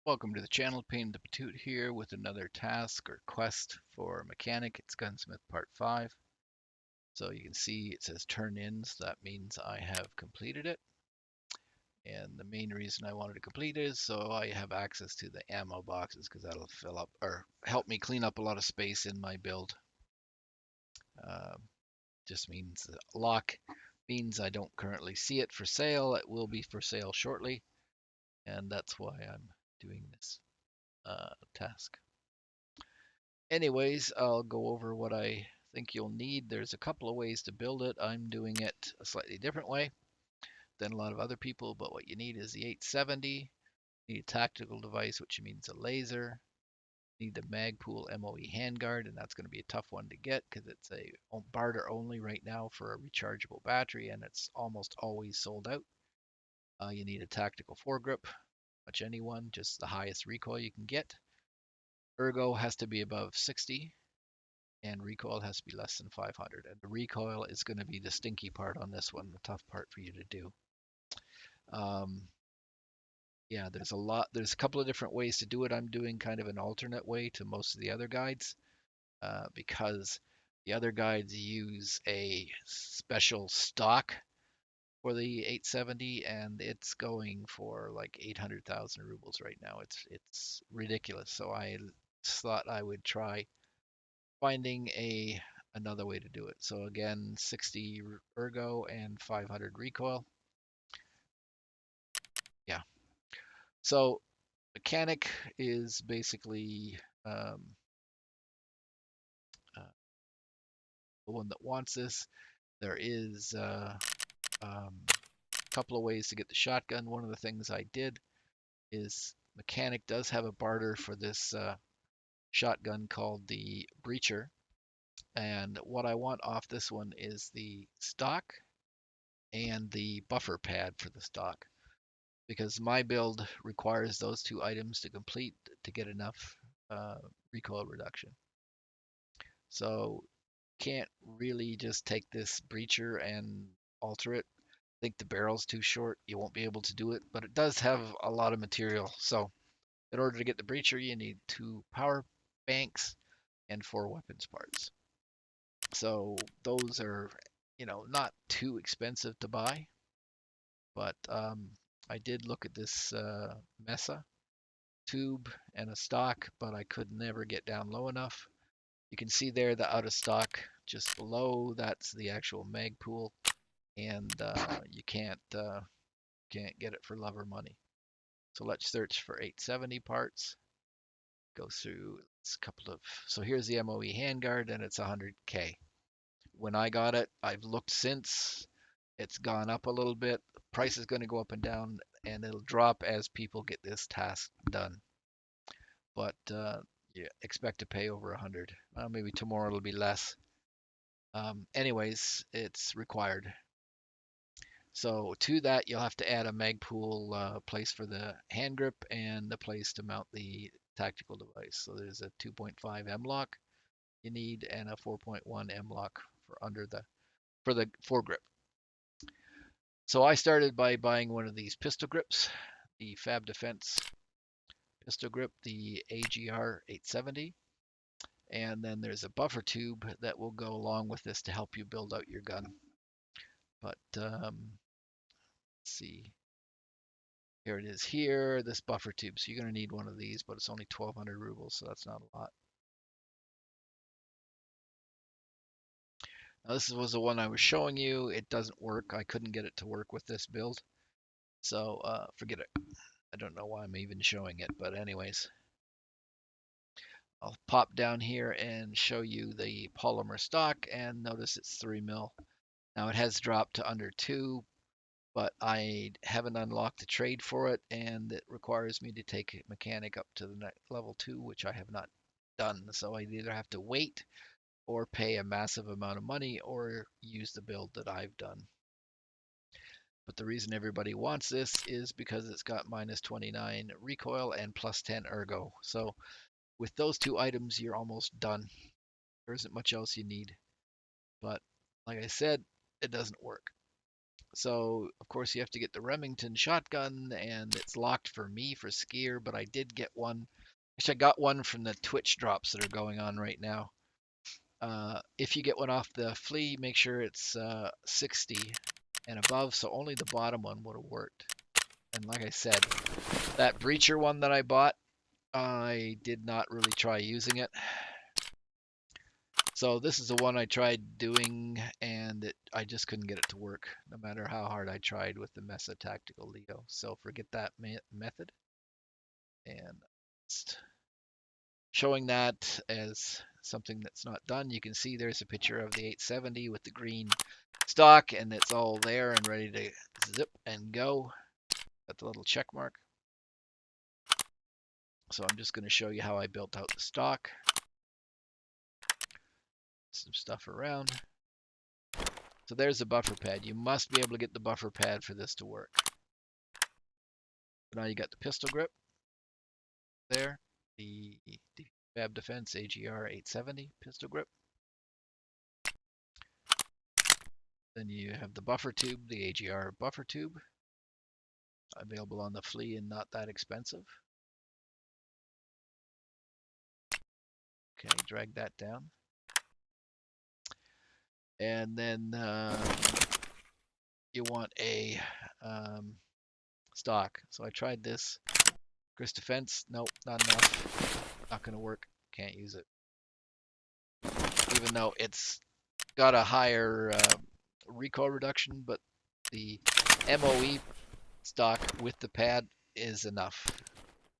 Welcome to the channel, Pain the Patoot here with another task or quest for mechanic. It's Gunsmith Part 5. So you can see it says turn in, so that means I have completed it. And the main reason I wanted to complete it is so I have access to the ammo boxes because that'll fill up or help me clean up a lot of space in my build. Uh, just means lock means I don't currently see it for sale. It will be for sale shortly, and that's why I'm doing this task. Anyways, I'll go over what I think you'll need. There's a couple of ways to build it. I'm doing it a slightly different way than a lot of other people, but what you need is the 870. You need a tactical device, which means a laser. You need the Magpul MOE handguard, and that's going to be a tough one to get because it's a barter only right now for a rechargeable battery, and it's almost always sold out. You need a tactical foregrip, much anyone, just the highest recoil you can get. Ergo has to be above 60, and recoil has to be less than 500. And the recoil is going to be the stinky part on this one, the tough part for you to do. Um, yeah, there's a couple of different ways to do it. I'm doing kind of an alternate way to most of the other guides because the other guides use a special stock for the 870 and it's going for like 800,000 rubles right now. It's ridiculous. So I thought I would try finding another way to do it. So again, 60 ergo and 500 recoil. Yeah. So mechanic is basically um, uh, the one that wants this. There is a couple of ways to get the shotgun. One of the things I did is mechanic does have a barter for this shotgun called the breacher. And what I want off this one is the stock and the buffer pad for the stock, because my build requires those two items to complete to get enough uh, recoil reduction. So can't really just take this breacher and alter it. I think the barrel's too short. You won't be able to do it, but it does have a lot of material. So in order to get the breacher, you need 2 power banks and 4 weapons parts. So those are, not too expensive to buy, but I did look at this Mesa tube and a stock, but I could never get down low enough. You can see there the out of stock just below. That's the actual Magpul, and you can't get it for love or money. So let's search for 870 parts. Go through a couple of. So here's the MOE handguard, and it's 100K. When I got it, I've looked since. It's gone up a little bit. The price is going to go up and down, and it'll drop as people get this task done. But yeah, expect to pay over 100. Maybe tomorrow it'll be less. Anyways, it's required. So to that, you'll have to add a Magpul place for the hand grip and the place to mount the tactical device. So there's a 2.5 M lock you need and a 4.1 M lock for the foregrip. So I started by buying one of these pistol grips, the Fab Defense pistol grip, the AGR 870. And then there's a buffer tube that will go along with this to help you build out your gun. But let's see. Here it is here, this buffer tube. So you're going to need one of these, but it's only 1,200 rubles, so that's not a lot. Now this was the one I was showing you. It doesn't work. I couldn't get it to work with this build. So forget it. I don't know why I'm even showing it, but anyways. I'll pop down here and show you the polymer stock, and notice it's 3 mil. Now it has dropped to under 2, but I haven't unlocked the trade for it, and it requires me to take mechanic up to the level 2, which I have not done. So I either have to wait or pay a massive amount of money or use the build that I've done. But the reason everybody wants this is because it's got minus 29 recoil and plus 10 ergo. So with those 2 items, you're almost done. There isn't much else you need. But like I said, it doesn't work. So, of course, you have to get the Remington shotgun, and it's locked for me for skier, but I did get one. Actually, I got one from the Twitch drops that are going on right now. If you get one off the flea, make sure it's 60 and above, so only the bottom one would have worked. And like I said, that breacher one that I bought, I did not really try using it. So this is the one I tried doing, and I just couldn't get it to work, no matter how hard I tried with the Mesa Tactical Leo. So forget that method. And showing that as something that's not done, you can see there's a picture of the 870 with the green stock, and it's all there and ready to zip and go. Got the little check mark. So I'm just going to show you how I built out the stock. Some stuff around. So there's the buffer pad. You must be able to get the buffer pad for this to work. Now you got the pistol grip there, the Fab Defense AGR 870 pistol grip. Then you have the buffer tube, the AGR buffer tube, available on the flea and not that expensive. Okay, drag that down. And then you want a stock. So I tried this. Chris Defense, nope, not enough. Not going to work. Can't use it. Even though it's got a higher recoil reduction, but the MOE stock with the pad is enough.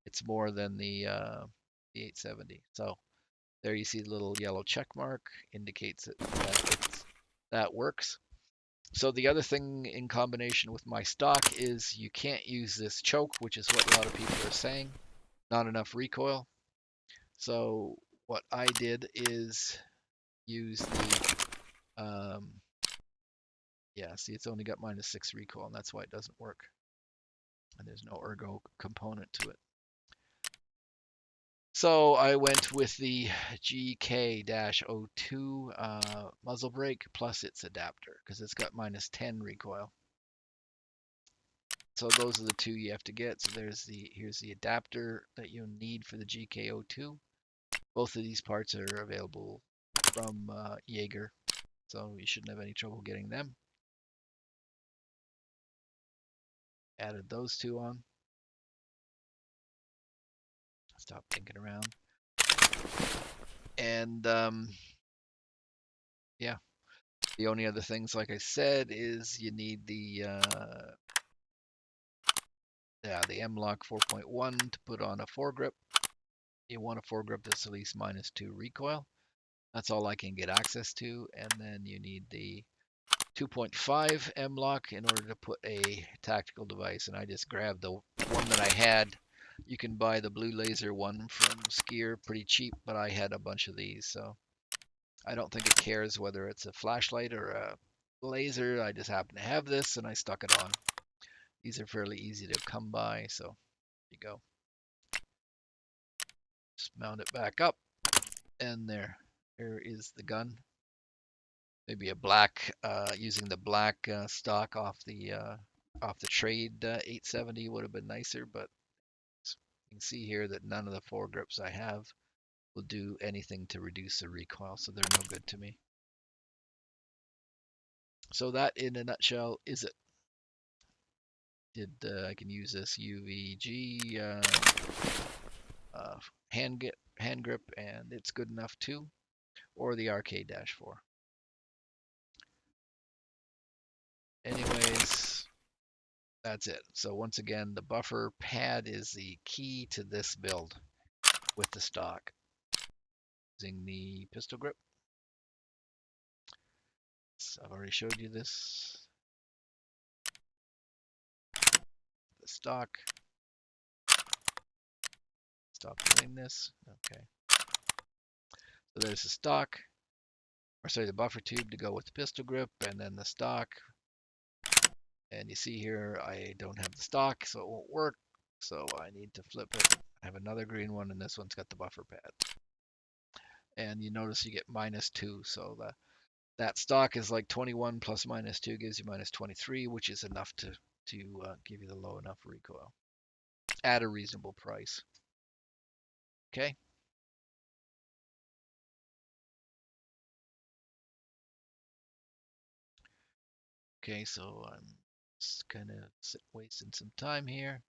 It's more than the 870. So there you see the little yellow check mark, indicates that works. So the other thing in combination with my stock is you can't use this choke, which is what a lot of people are saying. Not enough recoil. So what I did is use the yeah, see, it's only got -6 recoil, and that's why it doesn't work. And there's no ergo component to it. So I went with the GK-02 muzzle brake plus its adapter, because it's got -10 recoil. So those are the two you have to get. So here's the adapter that you need for the GK-02. Both of these parts are available from Jaeger, so you shouldn't have any trouble getting them. Added those two on. Stop thinking around. And yeah, the only other things, like I said, is you need the M-Lock 4.1 to put on a foregrip. You want a foregrip that's at least -2 recoil. That's all I can get access to. And then you need the 2.5 M-Lock in order to put a tactical device. And I just grabbed the one that I had. You can buy the blue laser one from Skier pretty cheap, but I had a bunch of these, so I don't think it cares whether it's a flashlight or a laser. I just happen to have this, and I stuck it on. These are fairly easy to come by, so there you go. Just mount it back up, and there is the gun. Maybe a black, using the black stock off the trade 870 would have been nicer, but you can see here that none of the foregrips I have will do anything to reduce the recoil, so they're no good to me. So that, in a nutshell, is it. I can use this UVG hand grip, and it's good enough too, or the RK-4. Anyways, that's it. So once again, the buffer pad is the key to this build with the stock. Using the pistol grip. So I've already showed you this. The stock. Stop doing this. Okay. So there's the stock, or sorry, the buffer tube to go with the pistol grip, and then the stock. And you see here, I don't have the stock, so it won't work. So I need to flip it. I have another green one, and this one's got the buffer pad. And you notice you get -2, so That stock is like 21 plus minus 2 gives you minus 23, which is enough to give you the low enough recoil at a reasonable price. Okay. Okay, so I'm just kind of wasting some time here.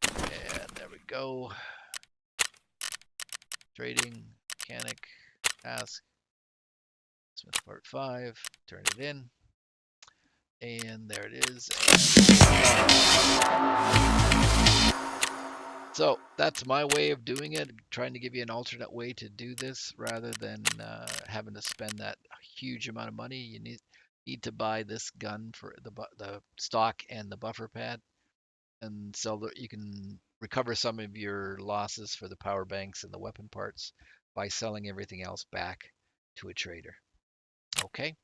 And there we go. Trading, mechanic, task, Smith part 5, turn it in. And there it is. So that's my way of doing it, trying to give you an alternate way to do this rather than having to spend that huge amount of money. You need to buy this gun for the stock and the buffer pad, and so that you can recover some of your losses for the power banks and the weapon parts by selling everything else back to a trader. Okay.